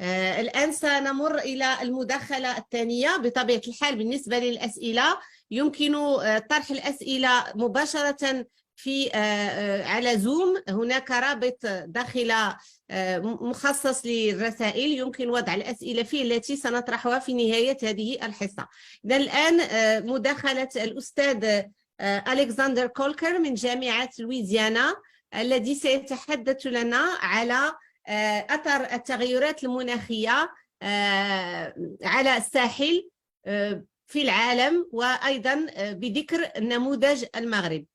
الآن سنمر إلى المداخلة الثانية. بطبيعة الحال بالنسبة للأسئلة يمكن طرح الأسئلة مباشرة على زوم. هناك رابط داخل مخصص للرسائل يمكن وضع الأسئلة فيه التي سنطرحها في نهاية هذه الحصة. إذن الآن مداخلة الأستاذ ألكسندر كولكر من جامعة لويزيانا، الذي سيتحدث لنا على أثر التغيرات المناخية على الساحل في العالم، وأيضا بذكر نموذج المغرب.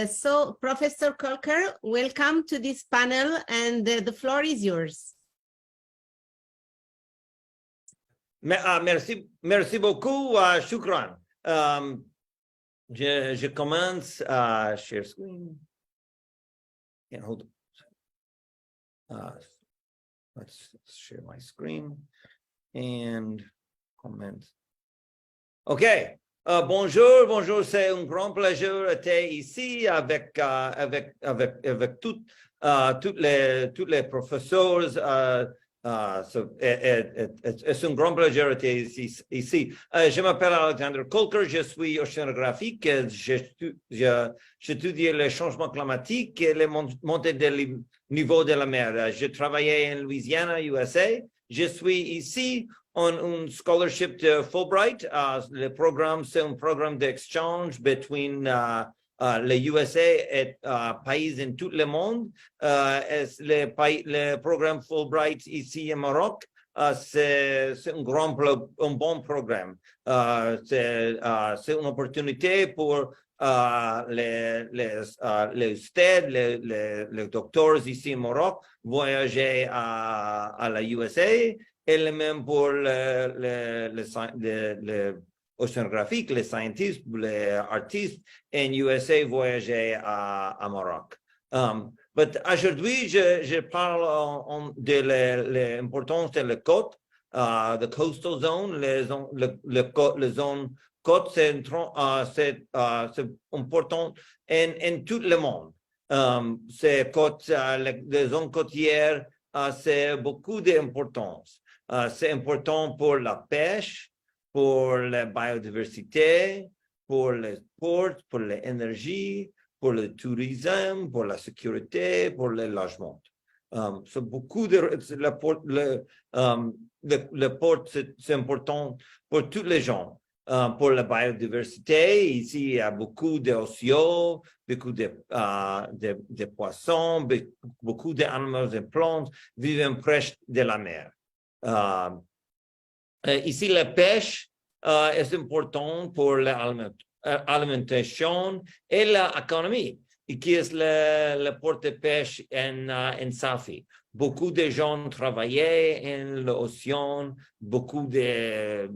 So, Professor Kolker, welcome to this panel, and the floor is yours. Merci beaucoup, shukran. Je commence à share screen. Yeah, hold on. Let's share my screen and comment. Okay. Bonjour, c'est un grand plaisir d'être ici avec tous les professeurs. C'est un grand plaisir d'être ici. Je m'appelle Alexander Kolker, je suis océanographique, j'étudie les changements climatiques et les montées de niveau de la mer. Je travaillais en Louisiana, USA. Je suis ici on un scholarship de Fulbright. Le programme, c'est un programme d'exchange between les USA et pays en tout le monde. Le programme Fulbright ici au Maroc, c'est un bon programme. C'est une opportunité pour les stades, les docteurs ici au Maroc voyager à la USA. Et le même pour les océanographiques, les scientists, les artistes en USA voyager à Maroc. Mais aujourd'hui, je parle de l'importance de la côte, the coastal zone, les zones côtes, c'est important en tout le monde. Ces côtes, les zones côtières, c'est beaucoup d'importance. C'est important pour la pêche, pour la biodiversité, pour les ports, pour l'énergie, pour le tourisme, pour la sécurité, pour le logement. C'est beaucoup de le port, c'est important pour tous les gens. Pour la biodiversité, ici il y a beaucoup d'océans, beaucoup de poissons, beaucoup d'animaux et plantes vivent proches de la mer. Ici, la pêche est importante pour l'alimentation et l'économie, qui est le port de pêche en Safi. Beaucoup de gens travaillaient en l'océan, beaucoup de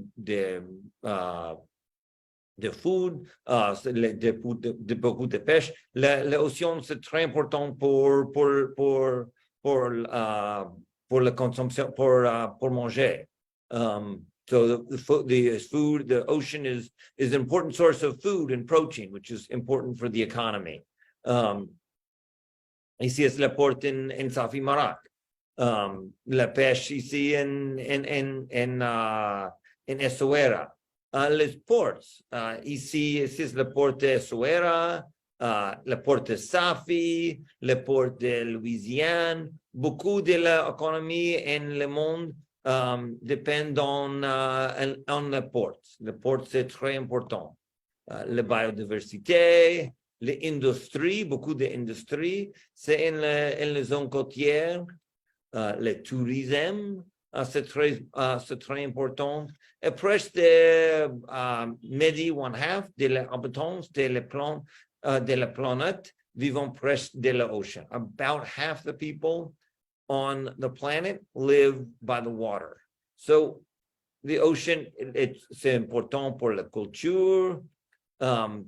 food, beaucoup de pêche. L'océan, c'est très important pour la consommation, pour manger. So the ocean is an important source of food and protein, which is important for the economy. Ici es le port en Safi Maroc. La pêche ici en Essaouira. Les ports, ici es le port de Essaouira, le port de Safi, le port de Louisiana. Beaucoup de l'économie en le monde dépend en le port. Le port, c'est très important. La biodiversité, l'industrie, beaucoup d'industries, c'est en les zones côtières. Le tourisme, c'est très important. Et presque maybe one half de les habitants de la planète vivent presque de l'océan. About half the people on the planet live by the water. So the ocean, c'est important pour la culture. Half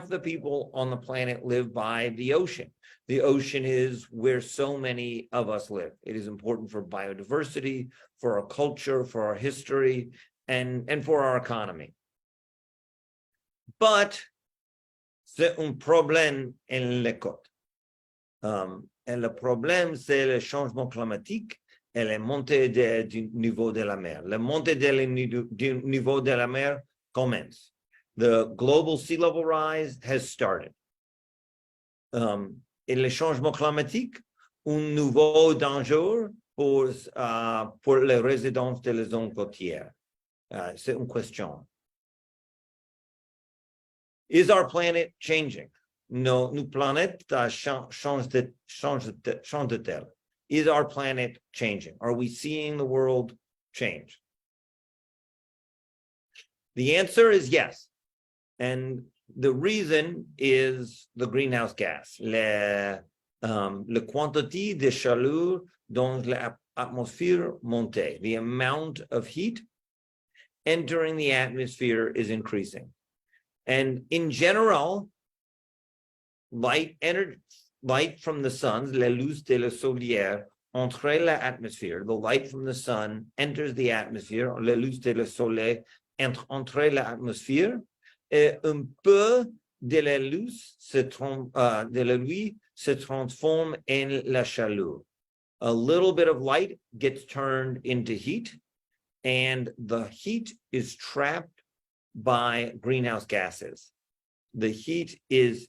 the people on the planet live by the ocean. The ocean is where so many of us live. It is important for biodiversity, for our culture, for our history, and for our economy. But c'est un problème en les côtes. Et le problème, c'est le changement climatique et la montée du niveau de la mer. La montée du niveau de la mer commence. The global sea level rise has started. Et le changement climatique, un nouveau danger pour les résidents de la zone côtière. C'est une question. Is our planet changing? No, notre planète change-t-elle? Is our planet changing? Are we seeing the world change? The answer is yes. And the reason is the greenhouse gas, la quantité de chaleur dans l'atmosphère monte. The amount of heat entering the atmosphere is increasing. And in general, light from the sun, la luz de la solaire, entre l'atmosphère, the light from the sun enters the atmosphere, la luz de la soleil entre l'atmosphère, et un peu de la luz de la nuit se transforme en la chaleur. A little bit of light gets turned into heat, and the heat is trapped by greenhouse gases. The heat is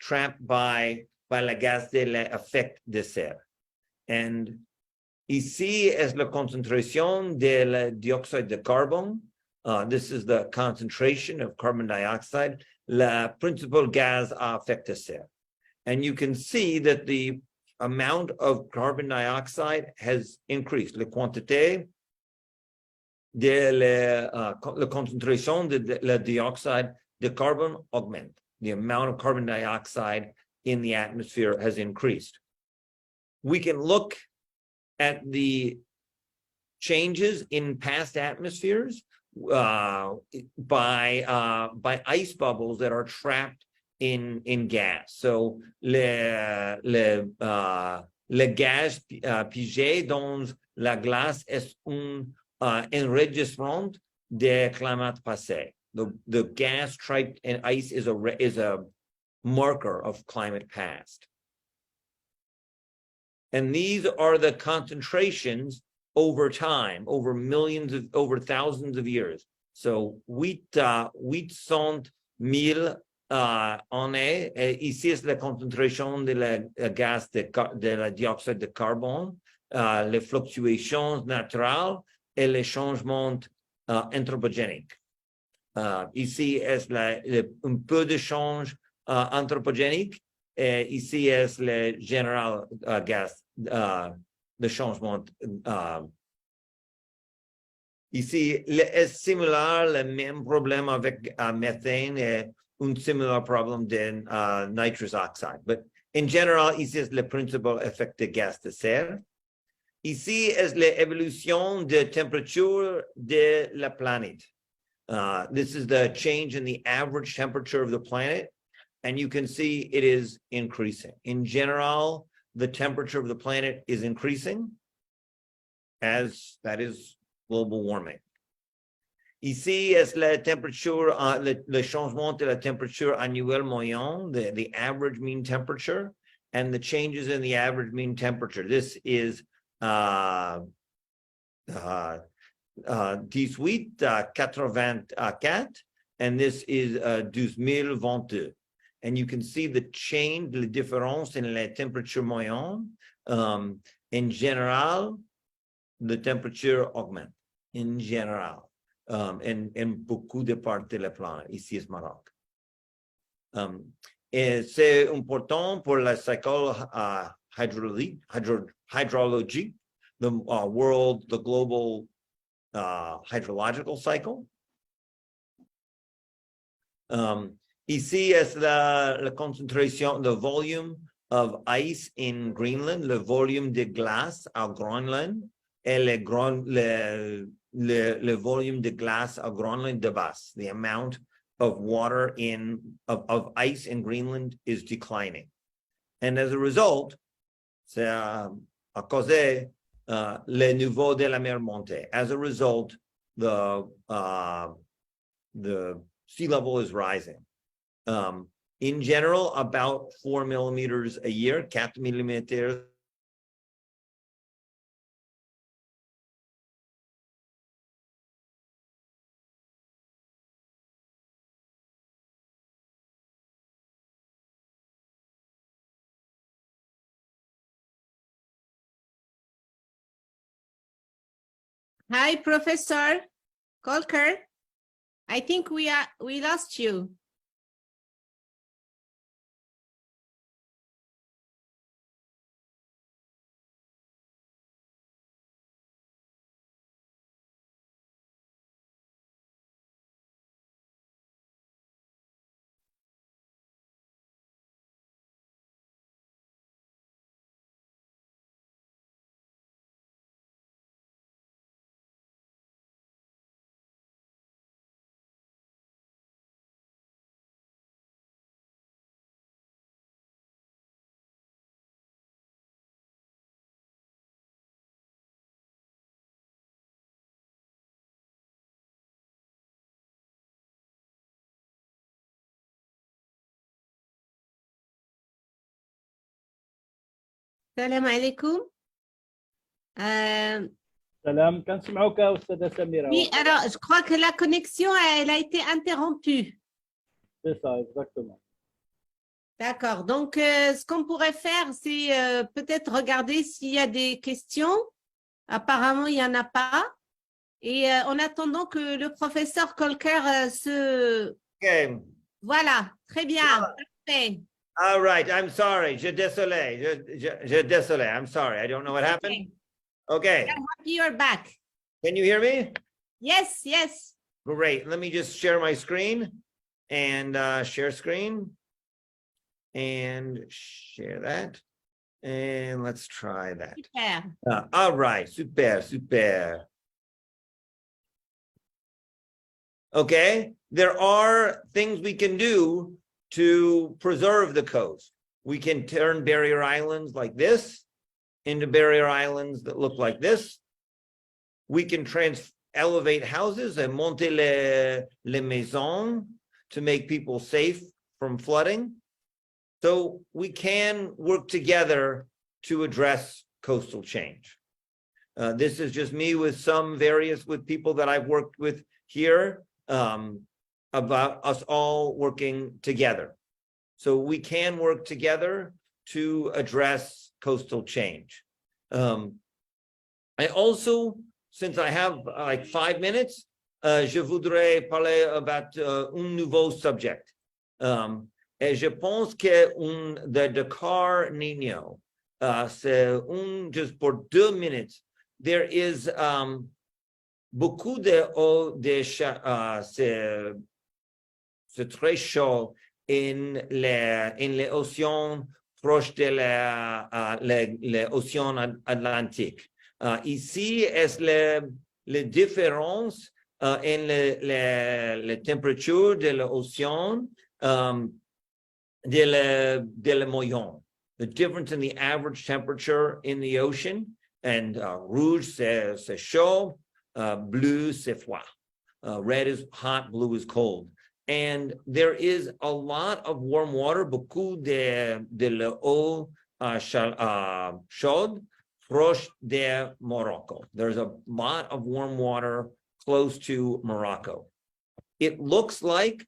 trapped by la gaz de l'effet de serre. And ici es la concentration del dioxide de carbone. This is the concentration of carbon dioxide, la principal gas à effet de serre. And you can see that the amount of carbon dioxide has increased. La quantité de la concentration de la dioxide de carbone augmente. The amount of carbon dioxide in the atmosphere has increased. We can look at the changes in past atmospheres by ice bubbles that are trapped in gas. So le gaz pigé dans la glace est un enregistrement des climats passés. The gas trapped in ice is a marker of climate past. And these are the concentrations over time, over thousands of years. So 800,000 années, ici es la concentration de la gaz de la dioxyde de carbone, les fluctuations naturelles et les changements anthropogéniques. Ici es un peu de change anthropogénique, et ici es le général gaz de changement. Ici est similaire, le même problème avec méthane et un similar problem de nitrous oxide. But in general, ici es le principal effet de gaz de serre. Ici es l'évolution de température de la planète. This is the change in the average temperature of the planet, and you can see it is increasing. In general, the temperature of the planet is increasing, as that is global warming. Ici es la temperature, le changement de la temperature annuelle moyenne, the average mean temperature, and the changes in the average mean temperature. This is 1884, and this is 2022. And you can see the change, the difference in la temperature moyenne. In general, the temperature augmente. In general, in beaucoup de parts de la planète. Ici est Maroc. Et c'est important pour la cycle hydrologique, the global hydrological cycle. Ici es la concentration, the volume of ice in Greenland, le volume de glace à Groenland, et le volume de glace à Groenland de base. The amount of water of ice in Greenland is declining. And as a result, c'est à cause le niveau de la mer monte. As a result, the sea level is rising. In general, about 4 millimeters a year, 4 millimètres. Hi, Professor Kolker. I think we lost you. السلام عليكم. سلام كنسمعوك أستاذة سميرة. Oui, alors je crois que la connexion elle a été interrompue. C'est ça, exactement. D'accord. Donc, ce qu'on pourrait faire, c'est peut-être regarder s'il y a des questions. Apparemment, il n'y en a pas. Et en attendant que le professeur Kolker se... Okay. Voilà, très bien. Parfait. All right, I'm sorry. Je désolé. Je désolé. I'm sorry. I don't know what happened. Okay. I'm happy you're back. Can you hear me? Yes, yes. Great. Let me just share my screen and share screen and share that. And let's try that. Super. All right. Super, super. Okay. There are things we can do to preserve the coast. We can turn barrier islands like this into barrier islands that look like this. We can elevate houses and monter les maisons to make people safe from flooding. So we can work together to address coastal change. This is just me with people that I've worked with here about us all working together. So we can work together to address coastal change. I also, since I have like 5 minutes, je voudrais parler about un nouveau subject. Et je pense que de Dukar Nino, c'est just pour 2 minutes. There is beaucoup d'eau, c'est très chaud in l'océan proche de l'océan Atlantique. Ici, est la différence en la température de l'océan de la moyenne. The difference in the average temperature in the ocean, and rouge, c'est chaud, blue, c'est froid. Red is hot, blue is cold. And there is a lot of warm water, beaucoup de l'eau chaude proche de Morocco. There's a lot of warm water close to Morocco. It looks like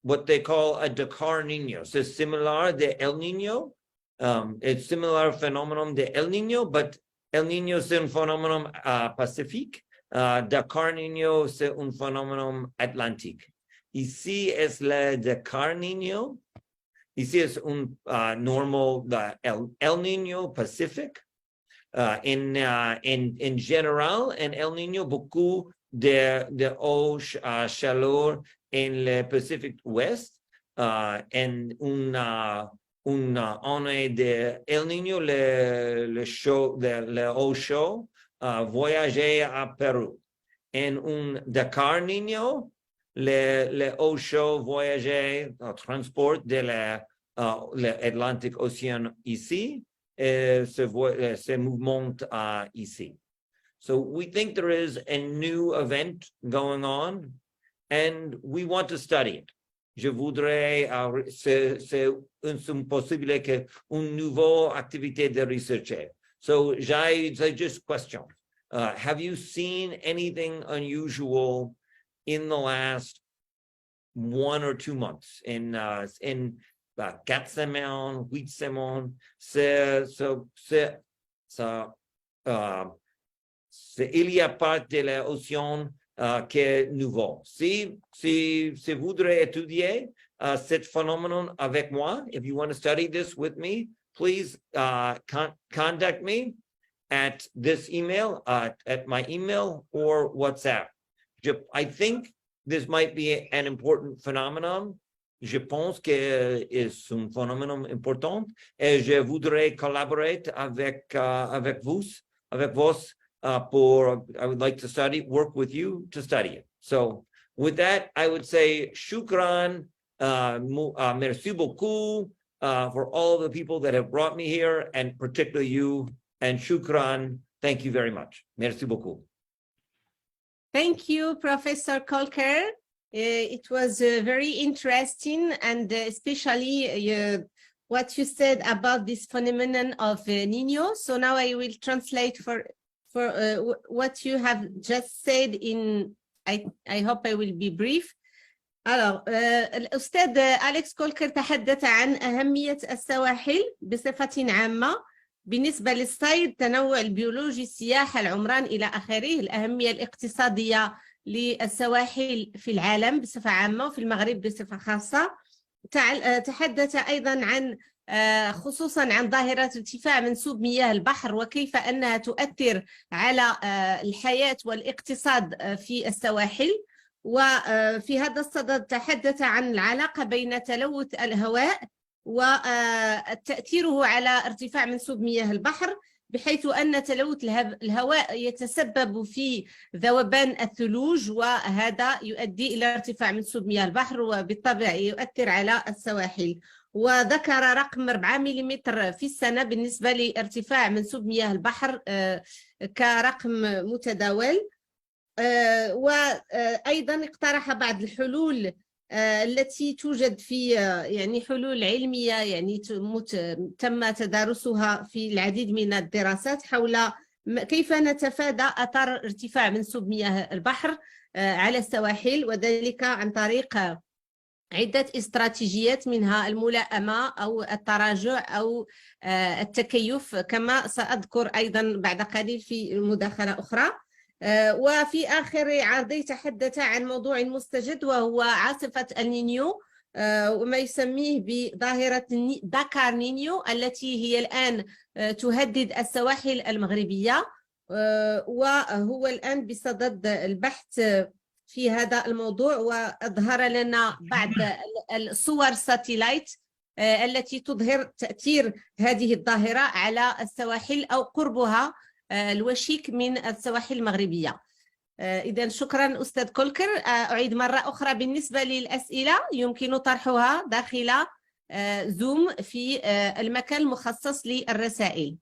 what they call a Dukar Nino. So it's similar to El Nino. It's similar phenomenon to El Nino, but El Nino c'est un phenomenon pacifique. Dukar Nino c'est un phenomenon atlantique. Ici es la Dukar Nino. Ici es un normal El Nino Pacific. In general, en El Nino, beaucoup de eau chaleur en le Pacific Ouest. En una année de El Nino, le eau chaud voyageait à Pérou. En un Dukar Nino, le eau chaud voyageait transport de l'Atlantique Océan ici. Se movement ici. So we think there is a new event going on, and we want to study it. je voudrais, c'est possible qu'une nouvelle activité de research. So j'ai just question. Have you seen anything unusual in the last 1 or 2 months? In 4 semaines, 8 semaines, il y a pas de l'océan qui est nouveau. Si vous voudrez étudier ce phénomène avec moi, if you want to study this with me, please contact me at this email, at my email or WhatsApp. I think this might be an important phenomenon. Je pense que c'est un phénomène important et je voudrais collaborer avec vous, I would like to work with you to study it. So with that, I would say shukran, merci beaucoup for all the people that have brought me here, and particularly you, and shukran, thank you very much. Merci beaucoup. Thank you, Professor Kolker. It was very interesting, and especially what you said about this phenomenon of Nino. So now I will translate for what you have just said in, I hope I will be brief. Alors, الأستاذ أليكس كولكر تحدث عن أهمية السواحل بصفة عامة بالنسبة للصيد، تنوع البيولوجي، السياحة، العمران إلى آخره، الأهمية الاقتصادية للسواحل في العالم بصفة عامة وفي المغرب بصفة خاصة. تحدث أيضا عن خصوصا عن ظاهرة ارتفاع منسوب مياه البحر وكيف أنها تؤثر على الحياة والاقتصاد في السواحل. وفي هذا الصدد تحدث عن العلاقة بين تلوث الهواء وتأثيره على ارتفاع منسوب مياه البحر، بحيث أن تلوث الهواء يتسبب في ذوبان الثلوج، وهذا يؤدي إلى ارتفاع منسوب مياه البحر وبالطبع يؤثر على السواحل. وذكر رقم 4 ملم في السنة بالنسبة لارتفاع منسوب مياه البحر كرقم متداول. وأيضا اقترح بعض الحلول التي توجد في يعني حلول علمية يعني تم تدارسها في العديد من الدراسات حول كيف نتفادى أثر ارتفاع منسوب مياه البحر على السواحل، وذلك عن طريق عدة استراتيجيات، منها الملائمة أو التراجع أو التكيف، كما سأذكر أيضا بعد قليل في مداخلة أخرى. وفي آخر عرضه تحدث عن موضوع مستجد وهو عاصفة النينيو، وما يسميه بظاهرة دكار نينيو التي هي الآن تهدد السواحل المغربية، وهو الآن بصدد البحث في هذا الموضوع، وأظهر لنا بعض الصور ساتلايت التي تظهر تأثير هذه الظاهرة على السواحل أو قربها الوشيك من السواحل المغربية. إذن شكرا أستاذ كولكر. أعيد مرة أخرى بالنسبة للأسئلة يمكن طرحها داخل زوم في المكان المخصص للرسائل.